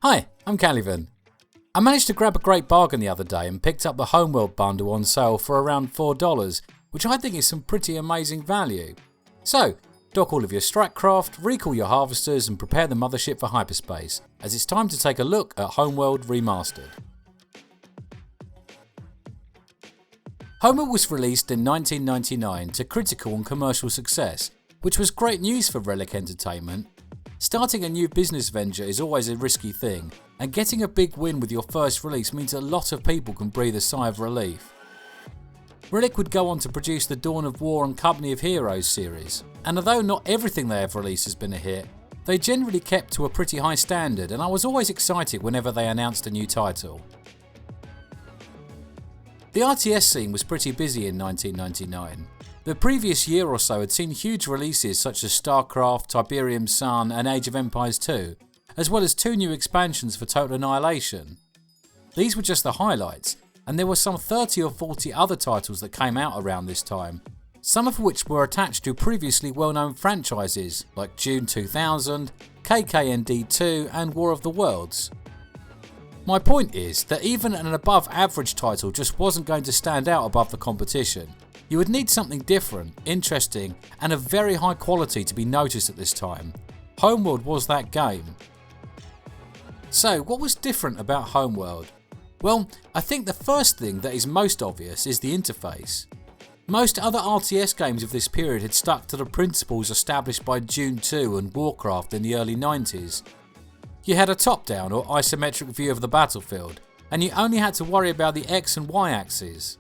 Hi, I'm Calivan. I managed to grab a great bargain the other day and picked up the Homeworld bundle on sale for around $4, which I think is some pretty amazing value. So, dock all of your Strikecraft, recall your harvesters and prepare the mothership for hyperspace, as it's time to take a look at Homeworld Remastered. Homeworld was released in 1999 to critical and commercial success, which was great news for Relic Entertainment. Starting a new business venture is always a risky thing, and getting a big win with your first release means a lot of people can breathe a sigh of relief. Relic would go on to produce the Dawn of War and Company of Heroes series, and although not everything they have released has been a hit, they generally kept to a pretty high standard, and I was always excited whenever they announced a new title. The RTS scene was pretty busy in 1999. The previous year or so had seen huge releases such as StarCraft, Tiberium Sun and Age of Empires 2, as well as 2 new expansions for Total Annihilation. These were just the highlights, and there were some 30 or 40 other titles that came out around this time, some of which were attached to previously well-known franchises like Dune 2000, KKND 2 and War of the Worlds. My point is that even an above average title just wasn't going to stand out above the competition. You would need something different, interesting and of very high quality to be noticed at this time. Homeworld was that game. So what was different about Homeworld? Well, I think the first thing that is most obvious is the interface. Most other RTS games of this period had stuck to the principles established by Dune 2 and Warcraft in the early 90s. You had a top-down or isometric view of the battlefield, and you only had to worry about the X and Y axes.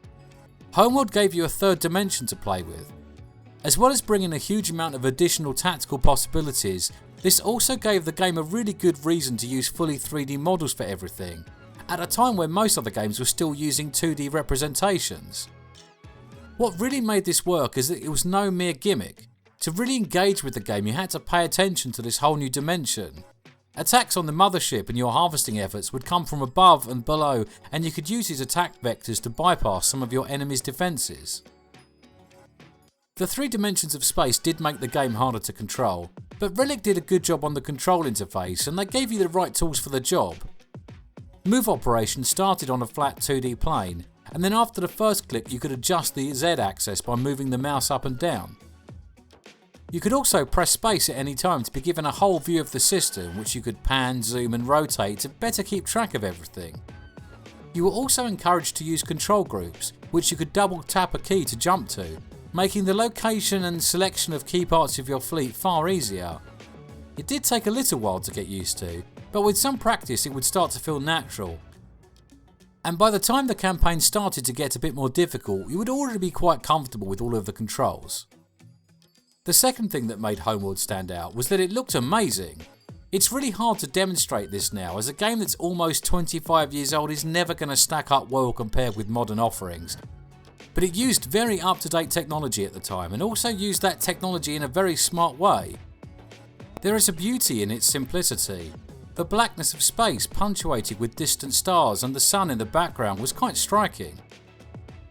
Homeworld gave you a third dimension to play with. As well as bringing a huge amount of additional tactical possibilities, this also gave the game a really good reason to use fully 3D models for everything, at a time when most other games were still using 2D representations. What really made this work is that it was no mere gimmick. To really engage with the game you had to pay attention to this whole new dimension. Attacks on the mothership and your harvesting efforts would come from above and below, and you could use these attack vectors to bypass some of your enemy's defences. The 3 dimensions of space did make the game harder to control, but Relic did a good job on the control interface and they gave you the right tools for the job. Move operation started on a flat 2D plane, and then after the first click you could adjust the Z axis by moving the mouse up and down. You could also press space at any time to be given a whole view of the system, which you could pan, zoom and rotate to better keep track of everything. You were also encouraged to use control groups, which you could double tap a key to jump to, making the location and selection of key parts of your fleet far easier. It did take a little while to get used to, but with some practice it would start to feel natural. And by the time the campaign started to get a bit more difficult, you would already be quite comfortable with all of the controls. The second thing that made Homeworld stand out was that it looked amazing. It's really hard to demonstrate this now, as a game that's almost 25 years old is never going to stack up well compared with modern offerings. But it used very up-to-date technology at the time, and also used that technology in a very smart way. There is a beauty in its simplicity. The blackness of space punctuated with distant stars and the sun in the background was quite striking.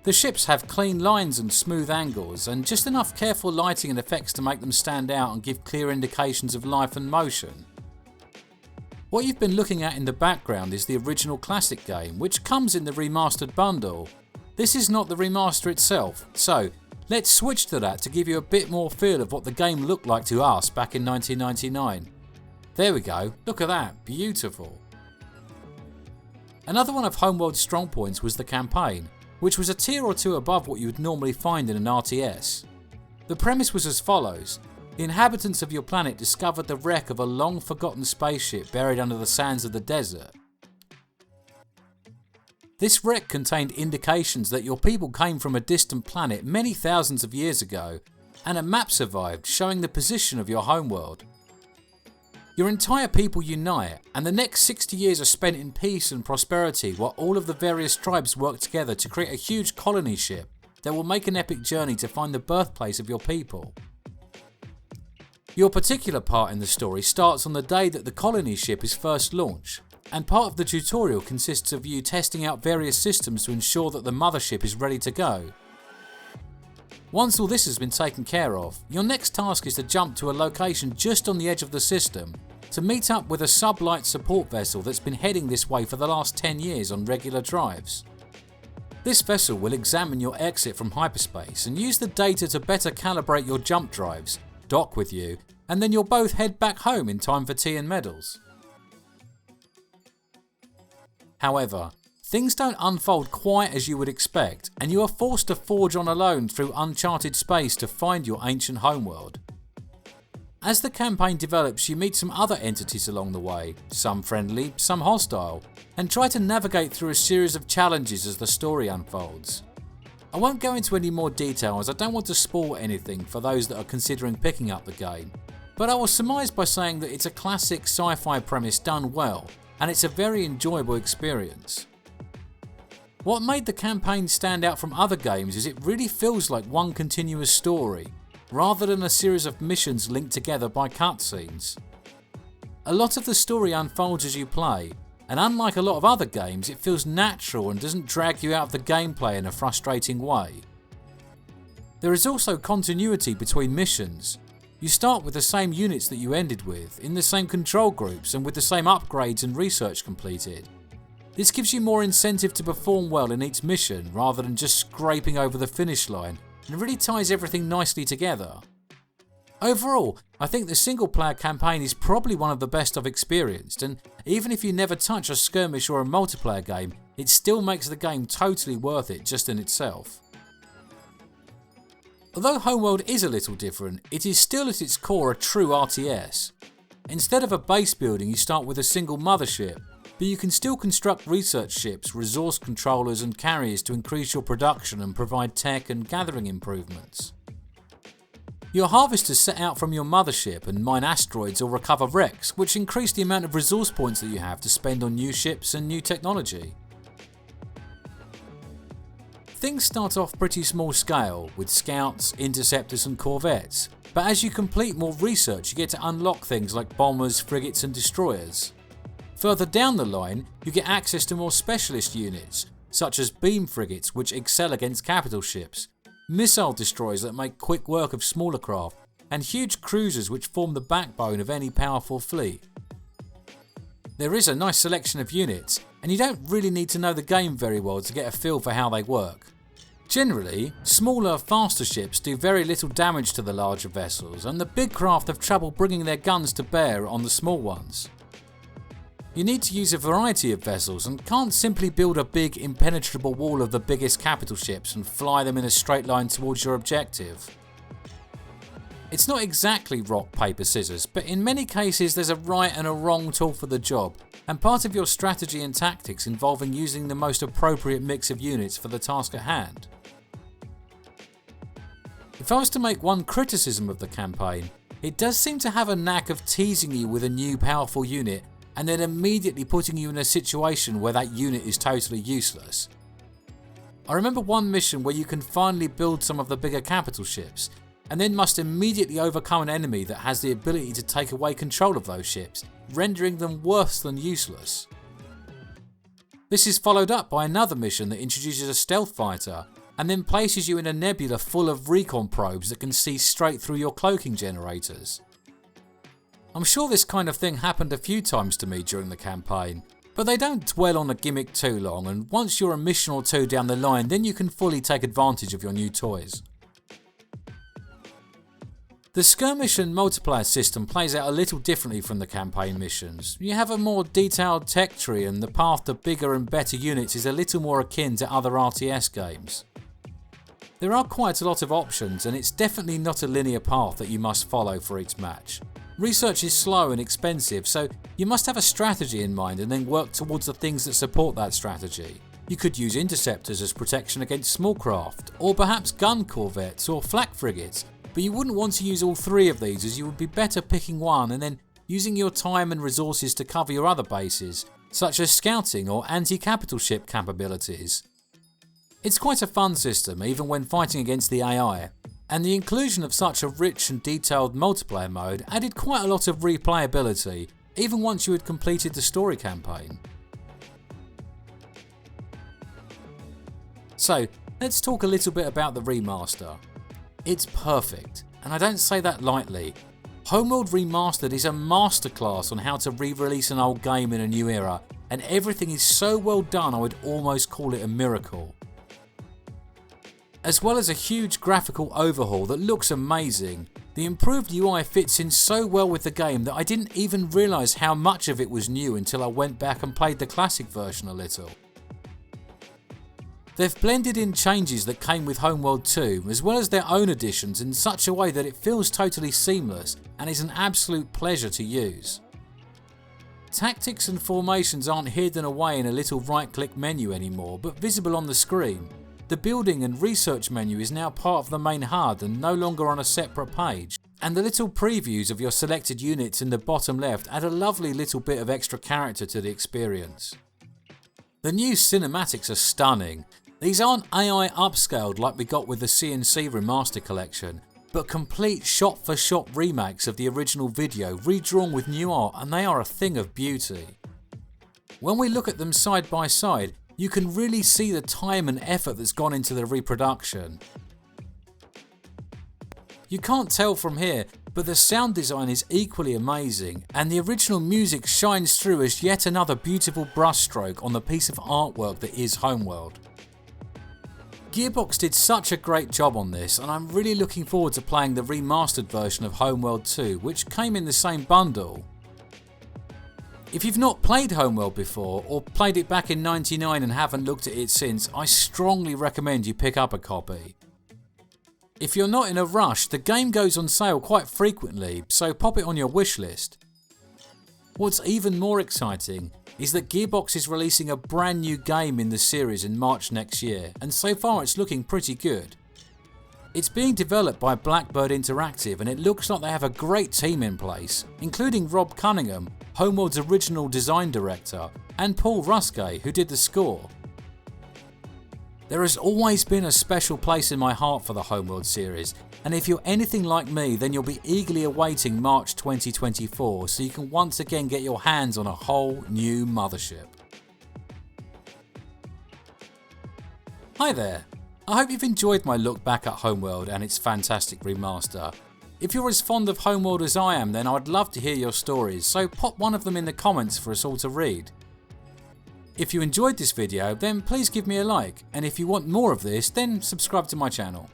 The ships have clean lines and smooth angles, and just enough careful lighting and effects to make them stand out and give clear indications of life and motion. What you've been looking at in the background is the original classic game, which comes in the remastered bundle. This is not the remaster itself, so let's switch to that to give you a bit more feel of what the game looked like to us back in 1999. There we go, look at that, beautiful. Another one of Homeworld's strong points was the campaign, which was a tier or 2 above what you would normally find in an RTS. The premise was as follows. The inhabitants of your planet discovered the wreck of a long forgotten spaceship buried under the sands of the desert. This wreck contained indications that your people came from a distant planet many thousands of years ago, and a map survived showing the position of your homeworld. Your entire people unite, and the next 60 years are spent in peace and prosperity while all of the various tribes work together to create a huge colony ship that will make an epic journey to find the birthplace of your people. Your particular part in the story starts on the day that the colony ship is first launched, and part of the tutorial consists of you testing out various systems to ensure that the mothership is ready to go. Once all this has been taken care of, your next task is to jump to a location just on the edge of the system to meet up with a sublight support vessel that's been heading this way for the last 10 years on regular drives. This vessel will examine your exit from hyperspace and use the data to better calibrate your jump drives, dock with you, and then you'll both head back home in time for tea and medals. However, things don't unfold quite as you would expect, and you are forced to forge on alone through uncharted space to find your ancient homeworld. As the campaign develops, you meet some other entities along the way, some friendly, some hostile, and try to navigate through a series of challenges as the story unfolds. I won't go into any more detail as I don't want to spoil anything for those that are considering picking up the game, but I will surmise by saying that it's a classic sci-fi premise done well, and it's a very enjoyable experience. What made the campaign stand out from other games is it really feels like one continuous story, rather than a series of missions linked together by cutscenes. A lot of the story unfolds as you play, and unlike a lot of other games, it feels natural and doesn't drag you out of the gameplay in a frustrating way. There is also continuity between missions. You start with the same units that you ended with, in the same control groups and with the same upgrades and research completed. This gives you more incentive to perform well in each mission rather than just scraping over the finish line, and really ties everything nicely together. Overall, I think the single player campaign is probably one of the best I've experienced, and even if you never touch a skirmish or a multiplayer game, it still makes the game totally worth it just in itself. Although Homeworld is a little different, it is still at its core a true RTS. Instead of a base building, you start with a single mothership, but you can still construct research ships, resource controllers and carriers to increase your production and provide tech and gathering improvements. Your harvesters set out from your mothership and mine asteroids or recover wrecks, which increase the amount of resource points that you have to spend on new ships and new technology. Things start off pretty small scale, with scouts, interceptors and corvettes, but as you complete more research you get to unlock things like bombers, frigates and destroyers. Further down the line, you get access to more specialist units, such as beam frigates which excel against capital ships, missile destroyers that make quick work of smaller craft, and huge cruisers which form the backbone of any powerful fleet. There is a nice selection of units, and you don't really need to know the game very well to get a feel for how they work. Generally, smaller, faster ships do very little damage to the larger vessels, and the big craft have trouble bringing their guns to bear on the small ones. You need to use a variety of vessels and can't simply build a big impenetrable wall of the biggest capital ships and fly them in a straight line towards your objective. It's not exactly rock, paper, scissors, but in many cases there's a right and a wrong tool for the job, and part of your strategy and tactics involving using the most appropriate mix of units for the task at hand. If I was to make one criticism of the campaign, it does seem to have a knack of teasing you with a new powerful unit and then immediately putting you in a situation where that unit is totally useless. I remember one mission where you can finally build some of the bigger capital ships, and then must immediately overcome an enemy that has the ability to take away control of those ships, rendering them worse than useless. This is followed up by another mission that introduces a stealth fighter, and then places you in a nebula full of recon probes that can see straight through your cloaking generators. I'm sure this kind of thing happened a few times to me during the campaign, but they don't dwell on a gimmick too long, and once you're a mission or two down the line, then you can fully take advantage of your new toys. The skirmish and multiplayer system plays out a little differently from the campaign missions. You have a more detailed tech tree, and the path to bigger and better units is a little more akin to other RTS games. There are quite a lot of options, and it's definitely not a linear path that you must follow for each match. Research is slow and expensive, so you must have a strategy in mind and then work towards the things that support that strategy. You could use interceptors as protection against small craft, or perhaps gun corvettes or flak frigates, but you wouldn't want to use all three of these, as you would be better picking one and then using your time and resources to cover your other bases, such as scouting or anti-capital ship capabilities. It's quite a fun system, even when fighting against the AI, and the inclusion of such a rich and detailed multiplayer mode added quite a lot of replayability, even once you had completed the story campaign. So, let's talk a little bit about the remaster. It's perfect, and I don't say that lightly. Homeworld Remastered is a masterclass on how to re-release an old game in a new era, and everything is so well done I would almost call it a miracle. As well as a huge graphical overhaul that looks amazing, the improved UI fits in so well with the game that I didn't even realise how much of it was new until I went back and played the classic version a little. They've blended in changes that came with Homeworld 2 as well as their own additions in such a way that it feels totally seamless and is an absolute pleasure to use. Tactics and formations aren't hidden away in a little right-click menu anymore but visible on the screen. The building and research menu is now part of the main HUD and no longer on a separate page, and the little previews of your selected units in the bottom left add a lovely little bit of extra character to the experience. The new cinematics are stunning. These aren't AI upscaled like we got with the CNC Remaster collection, but complete shot-for-shot remakes of the original video redrawn with new art, and they are a thing of beauty. When we look at them side by side, you can really see the time and effort that's gone into the reproduction. You can't tell from here, but the sound design is equally amazing, and the original music shines through as yet another beautiful brushstroke on the piece of artwork that is Homeworld. Gearbox did such a great job on this, and I'm really looking forward to playing the remastered version of Homeworld 2, which came in the same bundle. If you've not played Homeworld before, or played it back in '99 and haven't looked at it since, I strongly recommend you pick up a copy. If you're not in a rush, the game goes on sale quite frequently, so pop it on your wishlist. What's even more exciting is that Gearbox is releasing a brand new game in the series in March next year, and so far it's looking pretty good. It's being developed by Blackbird Interactive, and it looks like they have a great team in place, including Rob Cunningham, Homeworld's original design director, and Paul Ruskay, who did the score. There has always been a special place in my heart for the Homeworld series, and if you're anything like me, then you'll be eagerly awaiting March 2024 so you can once again get your hands on a whole new mothership. Hi there, I hope you've enjoyed my look back at Homeworld and its fantastic remaster. If you're as fond of Homeworld as I am, then I'd love to hear your stories, so pop one of them in the comments for us all to read. If you enjoyed this video, then please give me a like, and if you want more of this, then subscribe to my channel.